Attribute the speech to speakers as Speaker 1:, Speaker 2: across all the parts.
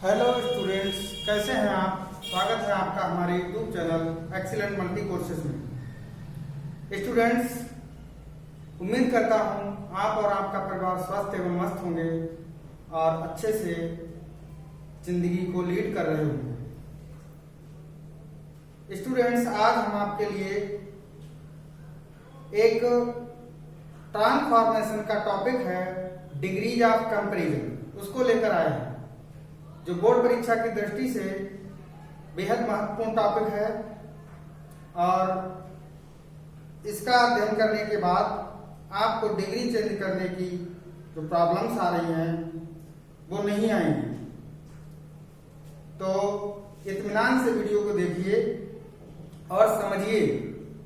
Speaker 1: Hello students, कैसे हैं आप। स्वागत है आपका हमारे YouTube channel excellent multi courses में। स्टूडेंट्स, उम्मीद करता हूं आप और आपका परिवार स्वस्थ एवं मस्त होंगे और अच्छे से जिंदगी को लीड कर रहे होंगे। स्टूडेंट्स, आज हम आपके लिए एक ट्रांसफॉर्मेशन का टॉपिक है डिग्रीज ऑफ कंपैरिजन, उसको लेकर आए हैं, जो बोर्ड परीक्षा की दृष्टि से बेहद महत्वपूर्ण टॉपिक है। और इसका अध्ययन करने के बाद आपको डिग्री चेंज करने की जो प्रॉब्लम्स आ रही हैं वो नहीं आएंगी। तो इत्मीनान से वीडियो को देखिए और समझिए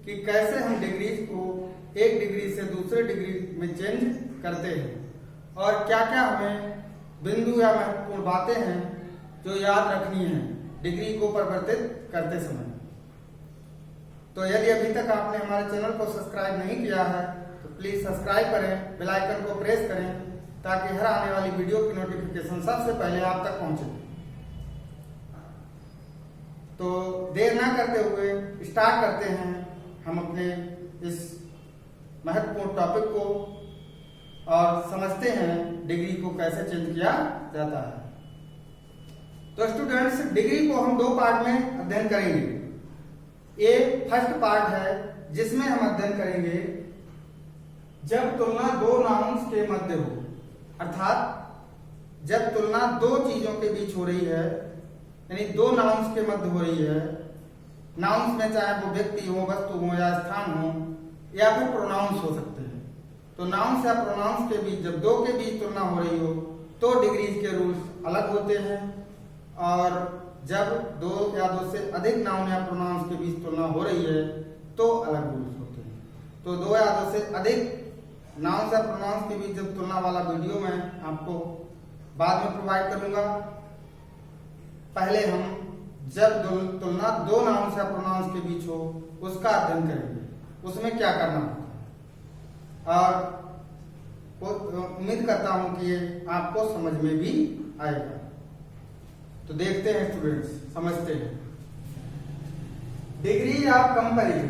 Speaker 1: कि कैसे हम डिग्रीज को एक डिग्री से दूसरे डिग्री में चेंज करते हैं और क्या क्या हमें बिंदु या महत्वपूर्ण बातें हैं जो याद रखनी है डिग्री को परिवर्तित करते समय। तो यदि अभी तक आपने हमारे चैनल को सब्सक्राइब नहीं किया है तो प्लीज सब्सक्राइब करें, बेल आइकन को प्रेस करें ताकि हर आने वाली वीडियो की नोटिफिकेशन सबसे पहले आप तक पहुंचे। तो देर ना करते हुए स्टार्ट करते हैं हम अपने इस महत्वपूर्ण टॉपिक को और समझते हैं डिग्री को कैसे चेंज किया जाता है। तो स्टूडेंट्स, डिग्री को हम दो पार्ट में अध्ययन करेंगे। ये फर्स्ट पार्ट है जिसमें हम अध्ययन करेंगे जब तुलना दो नाउन्स के मध्य हो, अर्थात जब तुलना दो चीजों के बीच हो रही है, यानी दो नाउन्स के मध्य हो रही है। नाउन्स में चाहे वो व्यक्ति हो, वस्तु हो या स्थान हो या फिर प्रोनाउंस हो सकते हैं। तो नाउन्स या प्रोनाउंस के बीच जब दो के बीच तुलना हो रही हो तो डिग्रीज के रूल्स अलग होते हैं, और जब दो या दो से अधिक नाउन या प्रोनाउंस के बीच तुलना हो रही है तो अलग रूल्स होते हैं। तो दो या दो से अधिक नाउन्स या प्रोनाउंस के बीच जब तुलना वाला वीडियो मैं आपको बाद में प्रोवाइड करूंगा। पहले हम जब तुलना दो नाउन्स या प्रोनाउंस के बीच हो उसका अध्ययन करेंगे, उसमें क्या करना होता है, और उम्मीद करता हूं कि ये आपको समझ में भी आएगा। तो देखते हैं स्टूडेंट्स, समझते हैं degrees of comparison.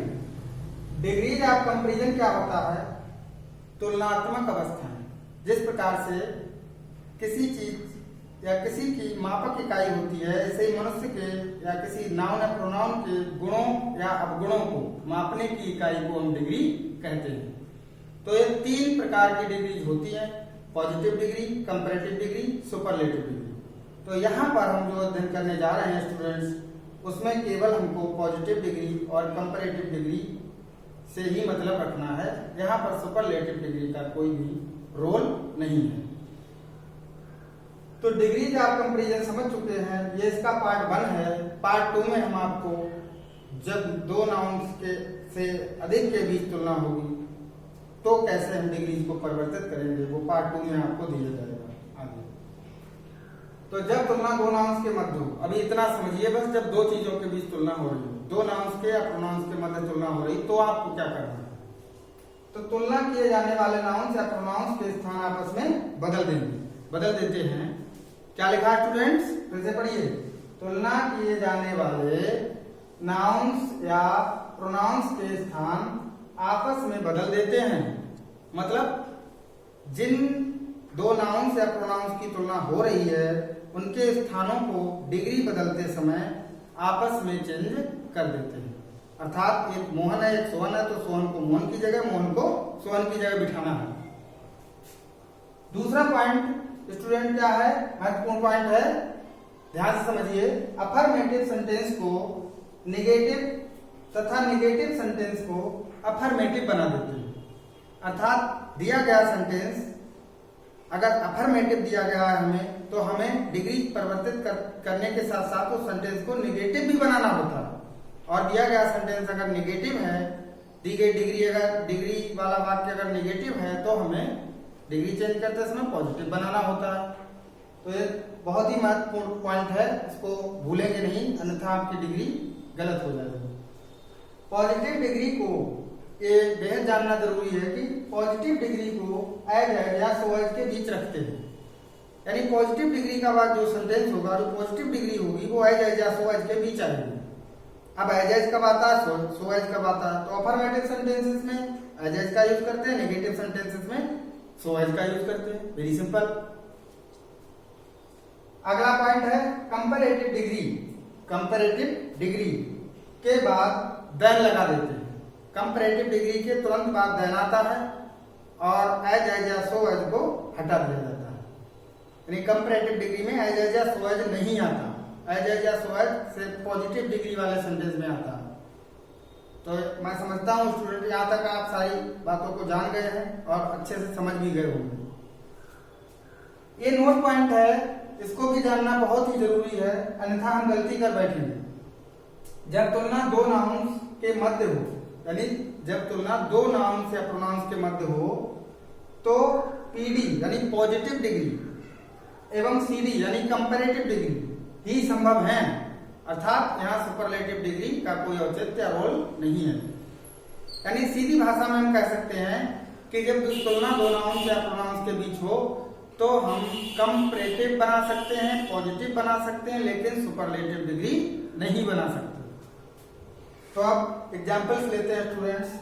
Speaker 1: Degrees of comparison क्या होता है? तुलनात्मक अवस्थाएं। जिस प्रकार से किसी चीज या किसी की मापक इकाई होती है, ऐसे ही मनुष्य के या किसी नाउन या प्रोनाउन के गुणों या अवगुणों को मापने की इकाई को हम डिग्री कहते हैं। तो ये तीन प्रकार की डिग्रीज होती हैं: positive degree, comparative degree, superlative degree. तो यहाँ पर हम जो अध्ययन करने जा रहे हैं स्टूडेंट्स, उसमें केवल हमको पॉजिटिव डिग्री और कंपैरेटिव डिग्री से ही मतलब रखना है। यहाँ पर सुपरलेटिव डिग्री का कोई भी रोल नहीं है। तो डिग्रीज ऑफ कंपैरिजन समझ चुके हैं, ये इसका पार्ट 1 है। पार्ट 2 में हम आपको जब दो नाउन्स के से अधिक के बीच तुलना होगी तो कैसे हम डिग्रीज को परिवर्तित करेंगे, वो पार्ट 2 में आपको दिया जाएगा आगे। तो जब तुलना दो नाउन्स के मध्य हो, अभी इतना समझिए बस, जब दो चीजों के बीच तुलना हो रही हो, दो नाउन्स के या प्रोनाउंस के मध्य तुलना हो रही, तो आपको क्या करना है? तो तुलना किए जाने वाले नाउन्स या प्रोनाउंस के स्थान आपस में बदल देते हैं। क्या लिखा है स्टूडेंट्स? फिर से पढ़िए। तुलना किए जाने वाले नाउन्स या प्रोनाउंस के स्थान आपस में बदल देते हैं। मतलब जिन दो नाउन्स या प्रोनाउंस की तुलना हो रही है उनके स्थानों को डिग्री बदलते समय आपस में चेंज कर देते हैं। अर्थात एक मोहन है, एक सोहन है, तो सोहन को मोहन की जगह, मोहन को सोहन की जगह बिठाना है। दूसरा पॉइंट स्टूडेंट क्या है? महत्वपूर्ण पॉइंट है, ध्यान से समझिए। अफर्मेटिव सेंटेंस को निगेटिव तथा निगेटिव सेंटेंस को अफर्मेटिव बना देते हैं। अर्थात दिया गया सेंटेंस अगर अफर्मेटिव दिया गया है हमें, तो हमें डिग्री परिवर्तित करने के साथ साथ उस सेंटेंस को निगेटिव भी बनाना होता है। और दिया गया सेंटेंस अगर निगेटिव है, दी गई डिग्री अगर डिग्री वाला वाक्य अगर निगेटिव है, तो हमें डिग्री चेंज करते समय पॉजिटिव बनाना होता है। तो ये बहुत ही महत्वपूर्ण पॉइंट है, इसको भूलेंगे नहीं, अन्यथा आपकी डिग्री गलत हो जाएगी। पॉजिटिव डिग्री को ये बेहद जानना जरूरी है कि पॉजिटिव डिग्री को एज या सो एज के बीच रखते हैं। यानी पॉजिटिव डिग्री का बाद जो सेंटेंस होगा, जो पॉजिटिव डिग्री होगी वो एज एज या सो एज के बीच आएगी। अब एज एज कब आता है, सो एज कब आता है? तो अफर्मेटिव सेंटेंसेस में एज एज का यूज करते हैं, नेगेटिव सेंटेंसेस में सो एज का यूज करते हैं। Very simple. अगला पॉइंट है कंपैरेटिव डिग्री। कंपैरेटिव डिग्री के बाद देन लगा देते हैं। कंपैरेटिव डिग्री के तुरंत बाद देन आता है और एज एज या सो एज को हटा दिया जाता है। यानी कंपैरेटिव डिग्री में एज एज या सो एज नहीं आता, एज एज या सो एज से पॉजिटिव डिग्री वाले सेंटेंस में आता है। तो मैं समझता हूँ स्टूडेंट यहाँ तक आप सारी बातों को जान गए हैं और अच्छे से समझ भी गए होंगे। ये नोट पॉइंट है, इसको भी जानना बहुत ही जरूरी है, अन्यथा हम गलती कर बैठेंगे। जब तुलना दो नाउन्स के मध्य हो, यानी जब तुलना दो नाउन्स या प्रोनाउंस के मध्य हो, तो पीडी यानी पॉजिटिव डिग्री एवं सीडी यानी कंपैरेटिव डिग्री ही संभव है। अर्थात यहाँ सुपरलेटिव डिग्री का कोई औचित्य रोल नहीं है। यानी सीधी भाषा में हम कह सकते हैं कि जब तुलना दो नाउन्स या प्रोनाउंस के बीच हो तो हम कंपैरेटिव बना सकते हैं, पॉजिटिव बना सकते हैं, लेकिन सुपरलेटिव डिग्री नहीं बना सकते। तो अब एग्जांपल्स लेते हैं स्टूडेंट्स।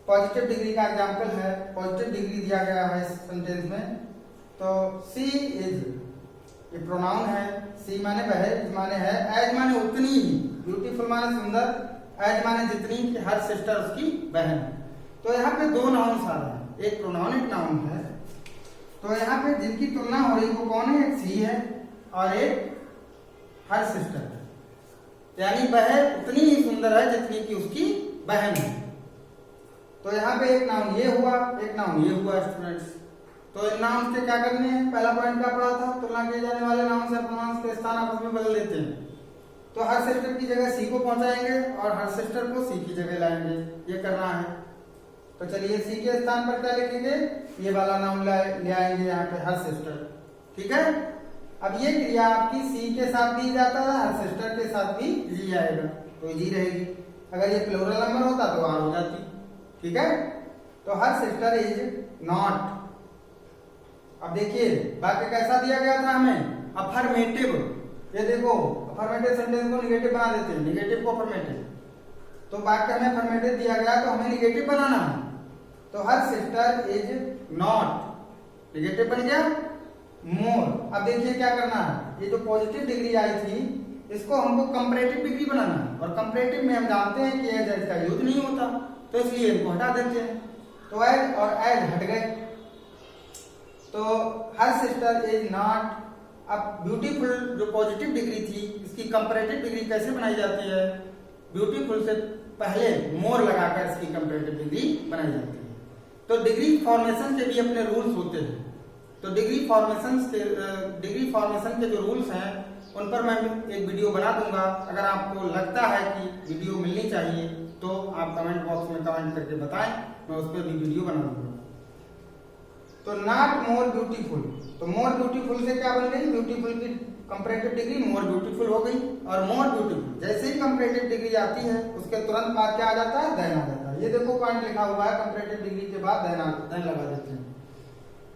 Speaker 1: पॉजिटिव डिग्री का एग्जांपल है, पॉजिटिव डिग्री दिया गया है इस सेंटेंस में। तो सी इज, ये प्रोनाउन है, सी माने वह, इज माने है, एज माने उतनी ही, ब्यूटीफुल माने सुंदर, एज माने जितनी कि हर सिस्टर उसकी बहन। तो यहाँ पे दो नाउन्स आ रहे हैं, एक प्रोनाउन एक नाउन है। तो यहाँ पे जिनकी तुलना हो रही वो कौन है? एक सी है और एक हर सिस्टर है। यानी वह उतनी ही सुंदर है जितनी कि उसकी बहन है। तो यहाँ पे एक नाउन ये हुआ, एक नाउन ये हुआ स्टूडेंट्स। तो इन नाउन्स के क्या करने हैं? पहला पॉइंट क्या पढ़ा था? तुलना किए जाने वाले नाउन्स या प्रोनाउंस के स्थान आपस में बदल देते हैं। तो हर सिस्टर की जगह सी को पहुंचाएंगे और हर सिस्टर को सी की जगह लाएंगे, ये करना है। तो चलिए सी के स्थान पर क्या लिखेंगे? ये वाला नाउन ले आएंगे यहाँ पे, हर सिस्टर। ठीक है। अब ये क्रिया आपकी सी के साथ भी जाता है, हर सिस्टर के साथ भी जी आएगा, तो जी रहेगी। अगर ये प्लूरल नंबर होता तो आर हो जाती। ठीक है। तो हर सिस्टर इज नॉट। अब देखिए वाक्य कैसा दिया गया था हमें? अफर्मेटिव। ये देखो अफर्मेटिव सेंटेंस को निगेटिव बना देते हैं, निगेटिव को अफर्मेटिव। तो वाक्य हमें अफर्मेटिव दिया गया तो हमें निगेटिव बनाना है। तो her sister is not, negative बन गया मोर। अब देखिए क्या करना है, ये जो पॉजिटिव डिग्री आई थी इसको हमको कंपैरेटिव डिग्री बनाना है, और कंपैरेटिव में हम जानते हैं कि एज एज का यूज नहीं होता, तो इसलिए इनको हटा देते हैं। तो एज और एज हट गए। तो हर सिस्टर इज नॉट। अब ब्यूटीफुल जो पॉजिटिव डिग्री थी इसकी कंपैरेटिव डिग्री कैसे बनाई जाती है? ब्यूटीफुल से पहले मोर लगाकर इसकी कंपैरेटिव डिग्री बनाई जाती है। तो डिग्री फॉर्मेशन के भी अपने रूल्स होते हैं। तो डिग्री फॉर्मेशन के जो रूल्स हैं उन पर मैं एक वीडियो बना दूंगा। अगर आपको लगता है कि वीडियो मिलनी चाहिए तो आप कमेंट बॉक्स में कमेंट करके बताएं, मैं उस पर भी वीडियो बना दूंगा। तो नॉट मोर ब्यूटीफुल, तो मोर ब्यूटीफुल से क्या बन गई? ब्यूटीफुल की कंपैरेटिव डिग्री मोर ब्यूटीफुल हो गई। और मोर ब्यूटीफुल जैसे ही कंपैरेटिव डिग्री आती है उसके तुरंत बाद क्या आ जाता है? देन आ जाता है। ये देखो पॉइंट लिखा हुआ है, कंपैरेटिव डिग्री के बाद देन लगा देते हैं।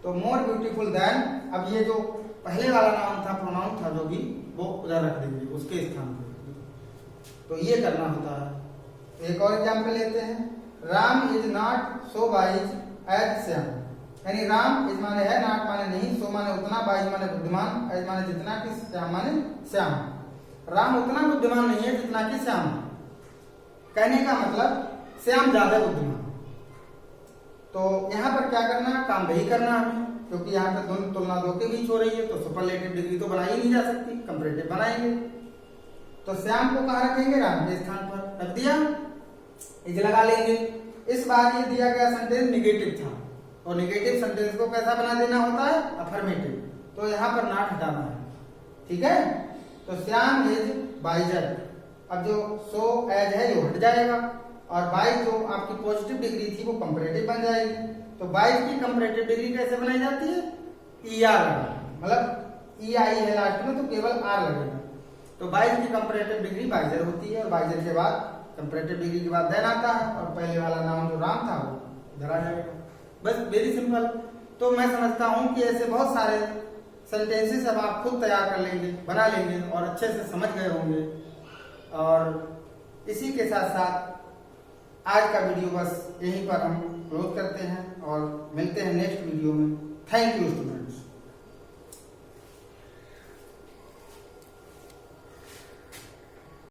Speaker 1: तो मोर ब्यूटीफुल देन। अब ये जो पहले वाला नाउन था, प्रोनाउन था जो भी, वो उधर रख देंगे उसके स्थान पर। तो ये करना होता है। एक और एग्जाम्पल लेते हैं। Ram is not so wise as Shyam. यानी राम इज माने है, नॉट माने नहीं, सो माने उतना, वाइज माने बुद्धिमान, एज माने जितना, कि श्याम माने श्याम। राम उतना बुद्धिमान नहीं है जितना कि श्याम। कहने का मतलब श्याम ज्यादा बुद्धिमान। तो यहाँ पर क्या करना? काम वही करना हमें, क्योंकि यहाँ पे दोनों तुलना दो के बीच हो रही है, तो सुपरलेटिव डिग्री तो बनाई नहीं जा सकती, कंपैरेटिव बनाएंगे। तो श्याम को कहाँ रखेंगे? राम के स्थान पर रख दिया, इज लगा लेंगे। इस बार ये दिया गया सेंटेंस निगेटिव था, और निगेटिव सेंटेंस को कैसा बना देना होता है? अफर्मेटिव। तो यहाँ पर नॉट हटाना है। ठीक है। तो श्याम इज वाइजर। अब जो सो एज है ये हट जाएगा, और वाइज जो आपकी पॉजिटिव डिग्री थी वो कंपैरेटिव बन जाएगी। तो वाइज की कंपैरेटिव डिग्री कैसे बनाई जाती है? ई आर लगा, मतलब ई आई है लास्ट में तो केवल आर लगेगा। तो वाइज की कंपैरेटिव डिग्री वाइजर होती है, और वाइजर के बाद कंपैरेटिव डिग्री के बाद देन आता है, और पहले वाला नाउन जो राम था वो इधर आ जाएगा। बस वेरी सिंपल। तो मैं समझता हूं कि ऐसे बहुत सारे सेंटेंसेस अब आप खुद तैयार कर लेंगे, बना लेंगे और अच्छे से समझ गए होंगे। और इसी के साथ साथ आज का वीडियो बस यहीं पर हम क्लोज करते हैं और मिलते हैं नेक्स्ट वीडियो में। Thank you students.